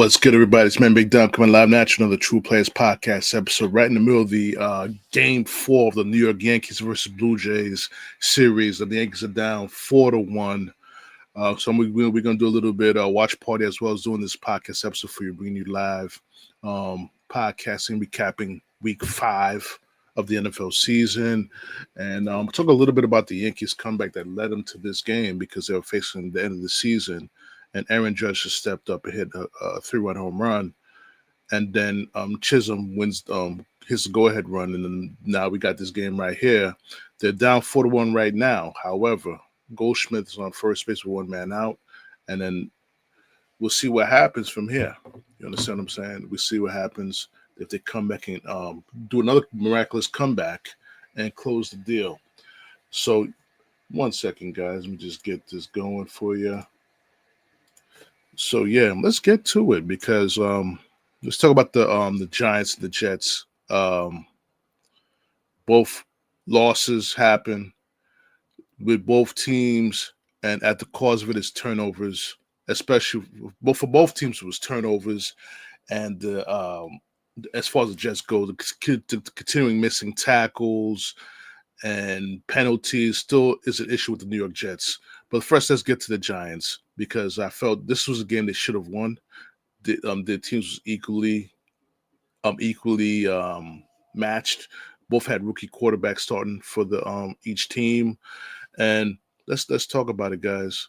What's good, everybody? It's Man Big Dumb coming live now to another TruPlayaz Podcast episode right in the middle of the Game 4 of the New York Yankees versus Blue Jays series. The Yankees are down 4-1. So we're going to do a little bit watch party as well as doing this podcast episode for you, bringing you live podcasting, recapping Week 5 of the NFL season, and talk a little bit about the Yankees comeback that led them to this game because they were facing the end of the season. And Aaron Judge has stepped up and hit a 3-run home run. And then Chisholm wins his go-ahead run. And then now we got this game right here. They're down 4-1 right now. However, Goldschmidt is on first base with one man out. And then we'll see what happens from here. You understand what I'm saying? We'll see what happens if they come back and do another miraculous comeback and close the deal. So, one second, guys. Let me just get this going for you. So yeah, let's get to it because let's talk about the Giants and the Jets. Both losses happen with both teams, and at the cause of it is turnovers, especially for both teams it was turnovers, and as far as the Jets go, the continuing missing tackles and penalties still is an issue with the New York Jets. But first, let's get to the Giants because I felt this was a game they should have won. The teams was equally matched. Both had rookie quarterbacks starting for the each team, and let's talk about it, guys.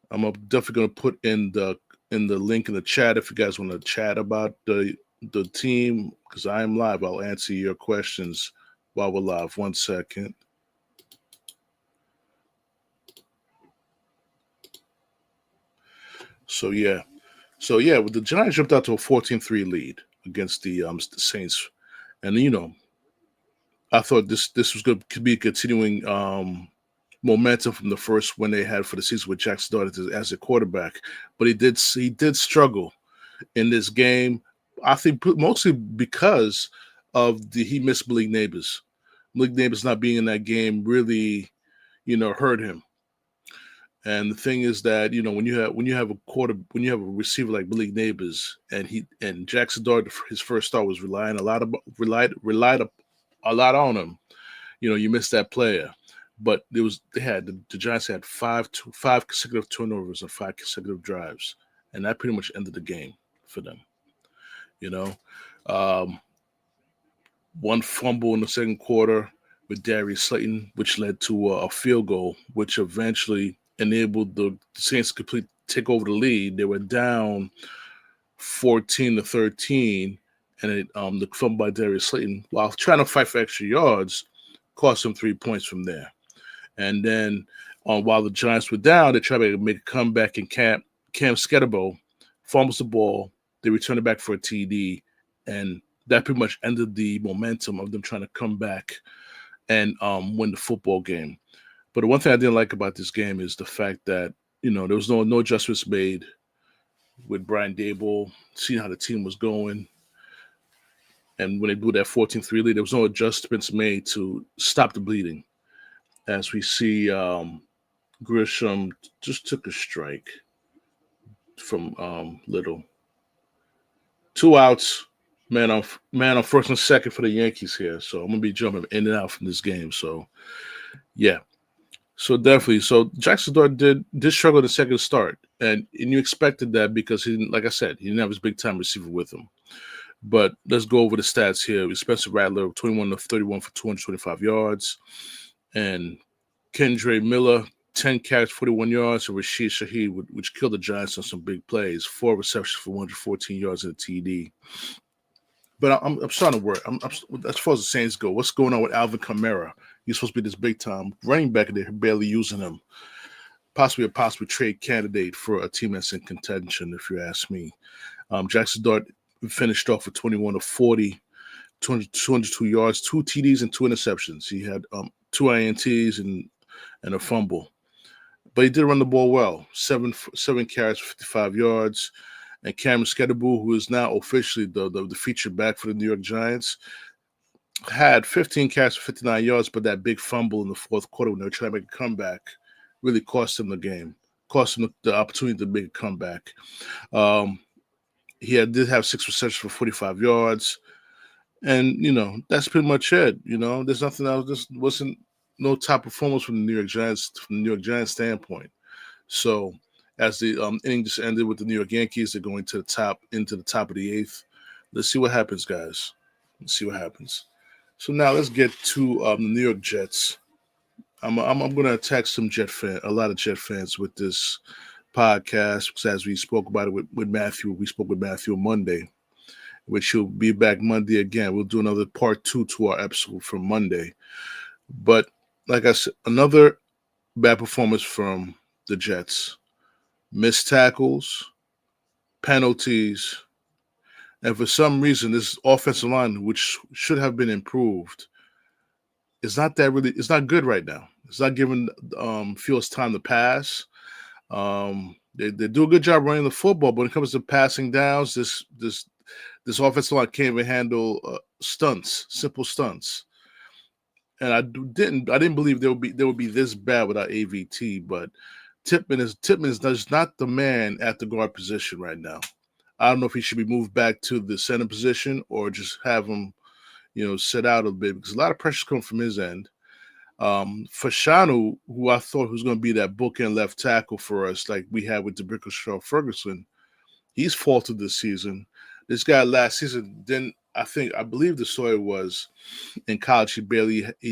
I'm definitely going to put in the link in the chat if you guys want to chat about the team because I am live. I'll answer your questions while we're live. 1 second. So yeah, with the Giants jumped out to a 14-3 lead against the Saints, and I thought this was could be a continuing momentum from the first win they had for the season with jaxsondart as a quarterback, but he did struggle in this game. I think mostly because of he missed maliknabors. Maliknabors not being in that game really, hurt him. And the thing is that when you have a receiver like maliknabors and jaxsondart, his first start was relied a lot on him. You missed that player, but the Giants had five consecutive turnovers and 5 consecutive drives, and that pretty much ended the game for them. One fumble in the second quarter with Dariusslayton, which led to a field goal, which eventually enabled the Saints to take over the lead. They were down 14-13, and the fumble by Dariusslayton, while trying to fight for extra yards, cost them 3 points from there. And then while the Giants were down, they tried to make a comeback, and camskattebo fumbles the ball. They returned it back for a TD, and that pretty much ended the momentum of them trying to come back and win the football game. But the one thing I didn't like about this game is the fact that, there was no adjustments made with briandaboll, seeing how the team was going. And when they blew that 14-3 lead, there was no adjustments made to stop the bleeding. As we see, Grisham just took a strike from Little. 2 outs, man on first and second for the Yankees here. So I'm going to be jumping in and out from this game. So, yeah. So definitely. So jaxsondart did struggle in the second start. And you expected that because he didn't have his big-time receiver with him. But let's go over the stats here. Spencer Rattler, 21 of 31 for 225 yards. And Kendre Miller, 10 carries, 41 yards. And Rashid Shaheed, which killed the Giants on some big plays. 4 receptions for 114 yards and a TD. But I'm starting to worry. As far as the Saints go, what's going on with Alvin Kamara? He's supposed to be this big-time running back, and they're barely using him. Possibly a trade candidate for a team that's in contention, if you ask me. jaxsondart finished off with 21 of 40, 202 yards, 2 TDs, and 2 interceptions. He had 2 INTs and a fumble. But he did run the ball well. 7 carries for 55 yards. And camskattebo, who is now officially the featured back for the New York Giants, had 15 carries for 59 yards, but that big fumble in the fourth quarter when they were trying to make a comeback really cost him the game, cost him the opportunity to make a comeback. did have 6 receptions for 45 yards. And, that's pretty much it. There's nothing else. This wasn't no top performance from the New York Giants, from the New York Giants standpoint. So as the inning just ended with the New York Yankees, they're going into the top of the 8th. Let's see what happens, guys. Let's see what happens. So now let's get to the New York Jets. I'm going to attack a lot of Jet fans with this podcast, because as we spoke about it with Matthew, we spoke with Matthew on Monday, which will be back Monday again. We'll do another part 2 to our episode from Monday. But like I said, another bad performance from the Jets. Missed tackles, penalties, and for some reason, this offensive line, which should have been improved, it's not good right now. It's not giving Fields time to pass. They do a good job running the football, but when it comes to passing downs, this offensive line can't even handle simple stunts. And I didn't believe they would be this bad without AVT, but Tippmann is just not the man at the guard position right now. I don't know if he should be moved back to the center position or just have him, sit out a bit, because a lot of pressure is coming from his end. Fashanu, who I thought was going to be that bookend left tackle for us, like we had with DeBrickashaw Ferguson, he's faltered this season. This guy last season I believe the story was in college he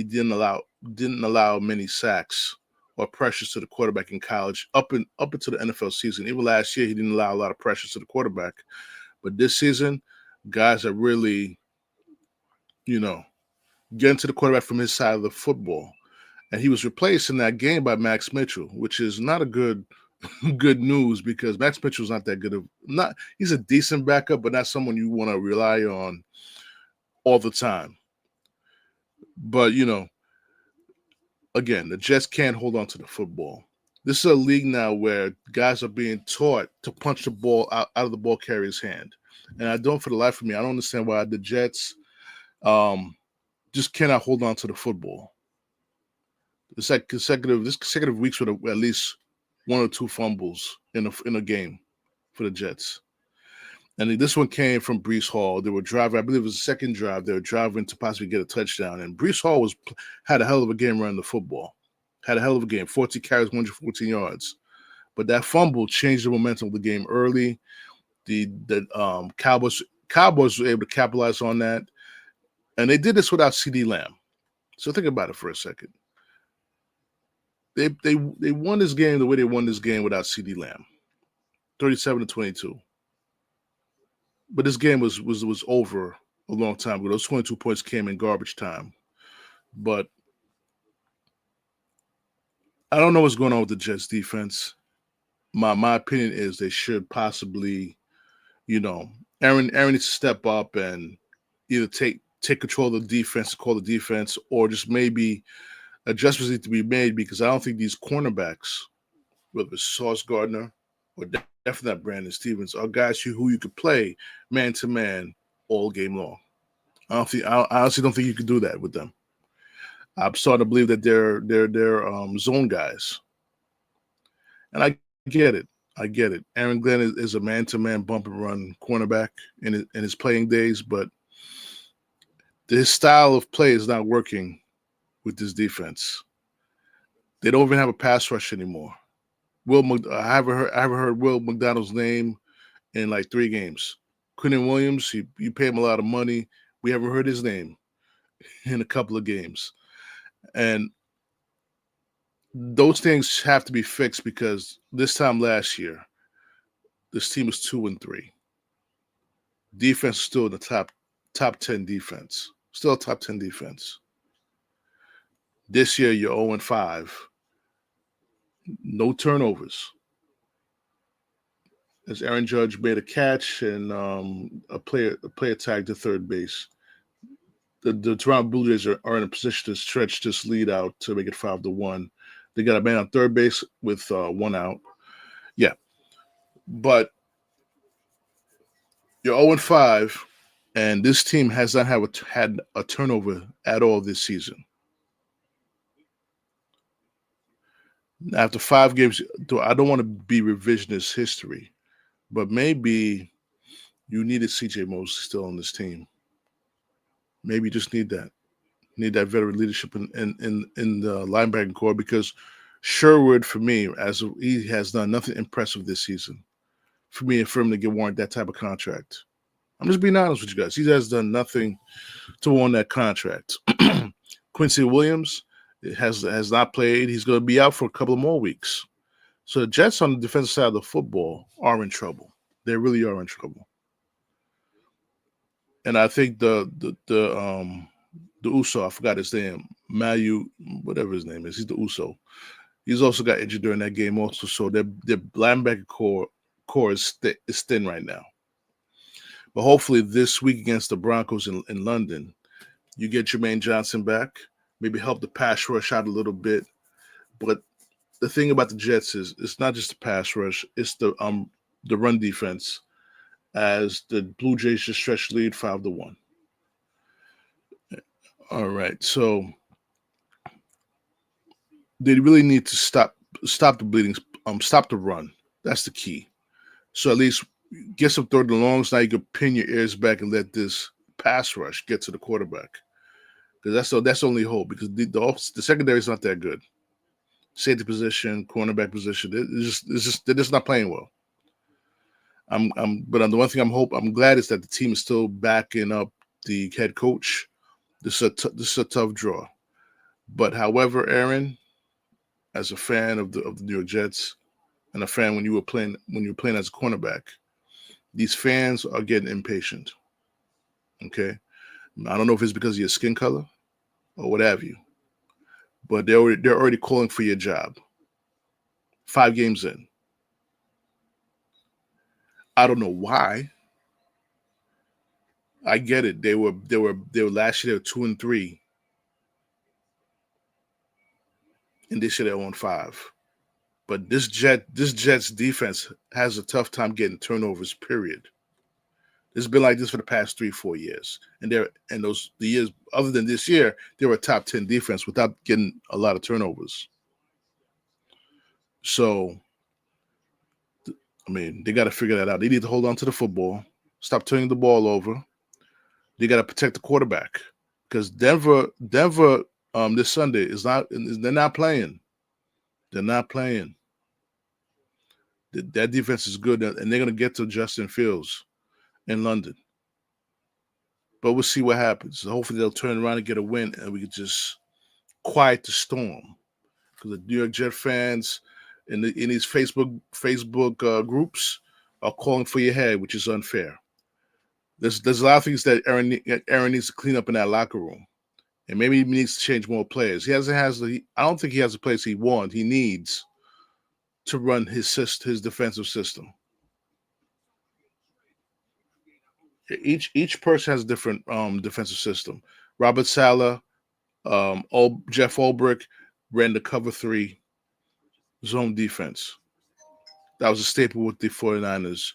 didn't allow many sacks or pressures to the quarterback in college up into the NFL season. Even last year, he didn't allow a lot of pressures to the quarterback. But this season, guys are really, getting to the quarterback from his side of the football. And he was replaced in that game by Max Mitchell, which is not a good news, because Max Mitchell's not that good. He's a decent backup, but not someone you want to rely on all the time. But, again, the Jets can't hold on to the football. This is a league now where guys are being taught to punch the ball out of the ball carrier's hand. And for the life of me, I don't understand why the Jets just cannot hold on to the football. It's like consecutive weeks with at least 1 or 2 fumbles in a game for the Jets. And this one came from Breecehall. They were driving, I believe it was the second drive. They were driving to possibly get a touchdown. And Breecehall had a hell of a game running the football. Had a hell of a game. 40 carries, 114 yards. But that fumble changed the momentum of the game early. The Cowboys were able to capitalize on that. And they did this without CD Lamb. So think about it for a second. They won this game the way they won this game without CD Lamb. 37-22. But this game was over a long time ago. Those 22 points came in garbage time. But I don't know what's going on with the Jets defense. My opinion is they should possibly, Aaron needs to step up and either take control of the defense, call the defense, or just maybe adjustments need to be made, because I don't think these cornerbacks, whether it's Sauce Gardner or definitely not Brandon Stevens, are guys who you could play man to man all game long. I honestly don't think you could do that with them. I'm starting to believe that they're zone guys, and I get it. Aaron Glenn is a man to man bump and run cornerback in his playing days, but his style of play is not working with this defense. They don't even have a pass rush anymore. I haven't heard Will McDonald's name in like 3 games. Quentin Williams, you pay him a lot of money. We haven't heard his name in a couple of games. And those things have to be fixed, because this time last year, this team was 2-3. Defense is still in the top 10 defense. Still a top 10 defense. This year, you're 0-5. No turnovers. As Aaron Judge made a catch and a player tagged to third base. The Torontobluejays are in a position to stretch this lead out to make it 5-1. They got a man on third base with 1 out. Yeah. But you're 0-5, and this team has not had a turnover at all this season. After 5 games, I don't want to be revisionist history, but maybe You needed CJ Moses still on this team. Maybe you just need that. Need that veteran leadership in the linebacking core because Sherwood, for me, he has done nothing impressive this season. For him to get warrant that type of contract. I'm just being honest with you guys. He has done nothing to warrant that contract. Quincy Williams has not played. He's going to be out for a couple of more weeks. So the Jets on the defensive side of the football are in trouble. They really are in trouble. And I think the Uso, I forgot his name, Mayu, whatever his name is, he's the Uso. He's also got injured during that game also. So their linebacker core is thin right now. But hopefully this week against the Broncos in London, you get Jermaine Johnson back, maybe help the pass rush out a little bit. But the thing about the Jets is it's not just the pass rush, it's the run defense, as the Blue Jays just stretched lead 5-1. All right, so they really need to stop the bleeding, stop the run. That's the key. So at least get some third and longs. Now you can pin your ears back and let this pass rush get to the quarterback, because that's the only hope. Because the secondary is not that good. Safety position, cornerback position, they're just not playing well. But the one thing I'm glad is that the team is still backing up the head coach. This is a tough draw. But however, Aaron, as a fan of the New York Jets and a fan when you were playing as a cornerback, these fans are getting impatient. Okay, I don't know if it's because of your skin color or what have you, but they're already calling for your job. 5 games in. I don't know why. I get it. They were last year. They were 2-3, and this year they won 5. But this Jets defense has a tough time getting turnovers. Period. It's been like this for the past 3-4 years, and the years other than this year, they were a top 10 defense without getting a lot of turnovers. So, I mean, they got to figure that out. They need to hold on to the football, stop turning the ball over. They got to protect the quarterback, because Denver this Sunday they're not playing. They're not playing. That defense is good, and they're going to get to Justin Fields in London. But we'll see what happens. Hopefully they'll turn around and get a win, and we can just quiet the storm. Because the New York Jet fans in these Facebook groups are calling for your head, which is unfair. There's a lot of things that Aaron needs to clean up in that locker room, and maybe he needs to change more players. I don't think he has the players he needs to run his defensive system. Each person has a different defensive system. Robert Saleh, Jeff Ulbrich ran the cover 3 zone defense. That was a staple with the 49ers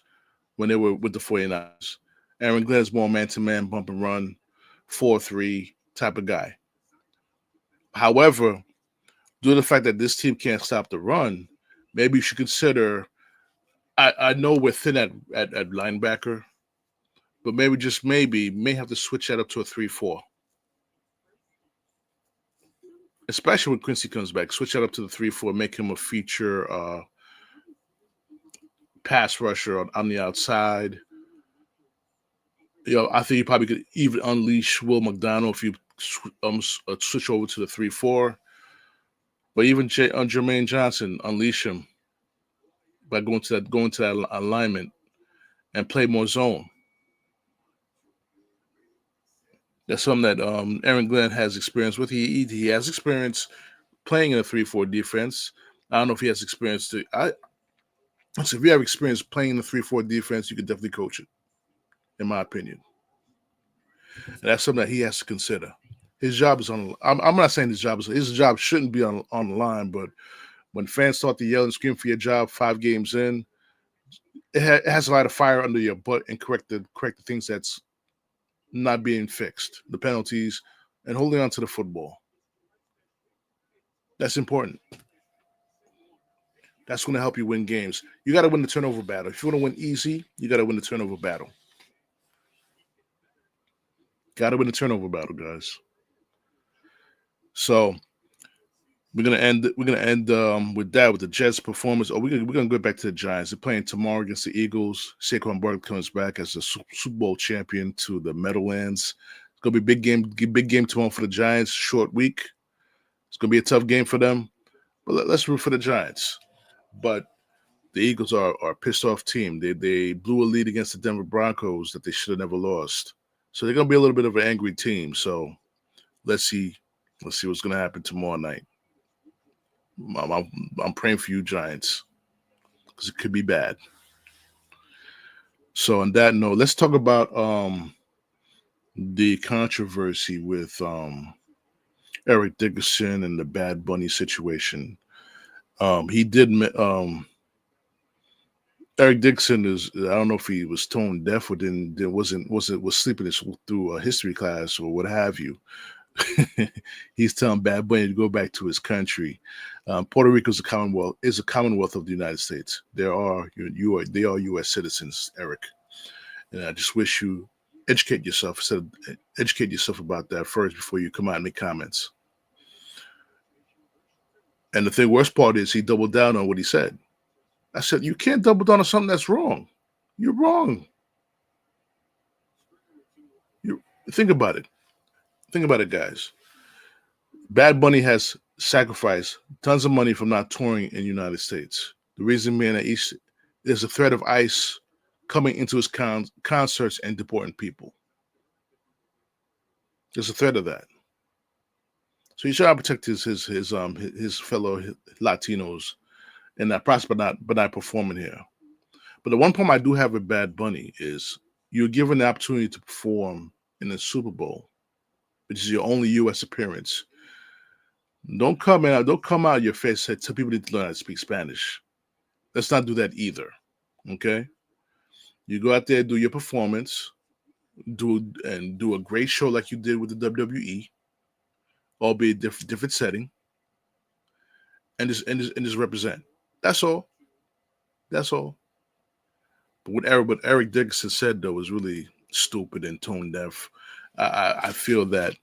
when they were with the 49ers. Aaron Glenn is more man-to-man, bump and run, 4-3 type of guy. However, due to the fact that this team can't stop the run, maybe you should consider, I know we're thin at linebacker, but maybe just maybe may have to switch that up to a 3-4. Especially when Quincy comes back, switch that up to the 3-4, make him a feature pass rusher on the outside. I think you probably could even unleash Will McDonald if you switch over to the 3-4. But even Jermaine Johnson, unleash him by going to that alignment and play more zone. That's something that Aaron Glenn has experience with. He has experience playing in a 3-4 defense. I don't know if he has experience so if you have experience playing in the 3-4 defense, you could definitely coach it, in my opinion. And that's something that he has to consider. His job is on. I'm not saying his job shouldn't be on the line, but when fans start to yell and scream for your job 5 games in, it has a lot of fire under your butt and correct the things that's not being fixed, the penalties, and holding on to the football. That's important. That's going to help you win games. You got to win the turnover battle. If you want to win easy, you got to win the turnover battle. Got to win the turnover battle, guys. So we're gonna end with that, with the Jets' performance. Oh, we're gonna go back to the Giants. They're playing tomorrow against the Eagles. Saquon Barkley comes back as the Super Bowl champion to the Meadowlands. It's gonna be a big game tomorrow for the Giants. Short week. It's gonna be a tough game for them. But let's root for the Giants. But the Eagles are a pissed off team. They blew a lead against the Denver Broncos that they should have never lost. So they're gonna be a little bit of an angry team. So let's see what's gonna happen tomorrow night. I'm praying for you, Giants, because it could be bad. So on that note, let's talk about the controversy with Eric Dickerson and the Bad Bunny situation. Eric Dickerson I don't know if he was tone deaf or was sleeping through a history class or what have you. He's telling Bad Bunny to go back to his country. Puerto Rico is a commonwealth of the United States. They are U.S. citizens, Eric. And I just wish you educate yourself about that first before you come out and make comments. And the worst part is he doubled down on what he said. I said, you can't double down on something that's wrong. You're wrong. Think about it. Think about it, guys. Bad Bunny has sacrificed tons of money from not touring in the United States. The reason being that there's a threat of ICE coming into his concerts and deporting people. There's a threat of that. So he's trying to protect his fellow Latinos in that process, but not performing here. But the one problem I do have with Bad Bunny is you're given the opportunity to perform in the Super Bowl, which is your only U.S. appearance. Don't come out of your face and tell people to learn how to speak Spanish. Let's not do that either. Okay? You go out there, do your performance, do a great show like you did with the WWE, albeit different setting, and just represent. That's all. That's all. But what Eric Dickerson said, though, was really stupid and tone deaf. I feel that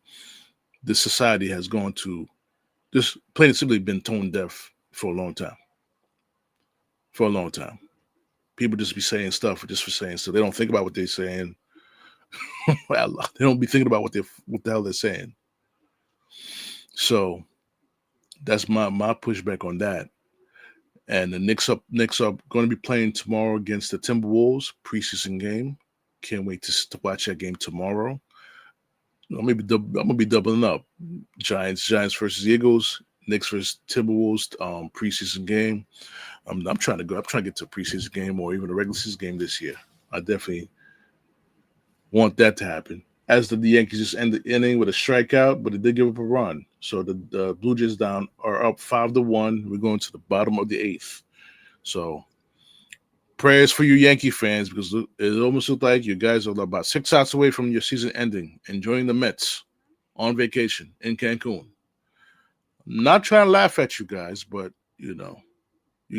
this society has gone to just plain and simply been tone deaf for a long time. For a long time. People just be saying stuff just for saying stuff. They don't think about what they're saying. Well, they don't be thinking about what the hell they're saying. So that's my pushback on that. And the Knicks are going to be playing tomorrow against the Timberwolves preseason game. Can't wait to watch that game tomorrow. I'm gonna be doubling up. Giants versus Eagles, Knicks versus Timberwolves preseason game. I'm trying to get to a preseason game or even a regular season game this year. I definitely want that to happen. As the Yankees just end the inning with a strikeout, but they did give up a run. So the Blue Jays are up 5-1. We're going to the bottom of the 8th. So prayers for you Yankee fans, because it almost looked like you guys are about 6 outs away from your season ending, enjoying the Mets on vacation in Cancun. I'm not trying to laugh at you guys, but you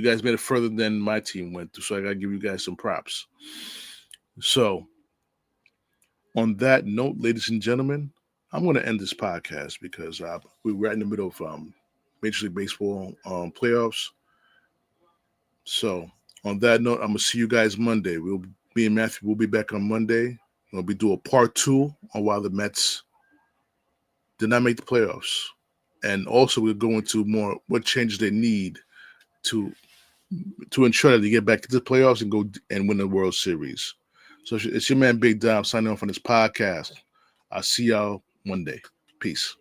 guys made it further than my team went to, so I got to give you guys some props. So on that note, ladies and gentlemen, I'm going to end this podcast because we're right in the middle of Major League Baseball playoffs. So on that note, I'm going to see you guys Monday. Me and Matthew will be back on Monday. We'll be doing part 2 on why the Mets did not make the playoffs. And also we'll go into more what changes they need to ensure that they get back into the playoffs and go and win the World Series. So it's your man Big Dom signing off on this podcast. I'll see y'all Monday. Peace.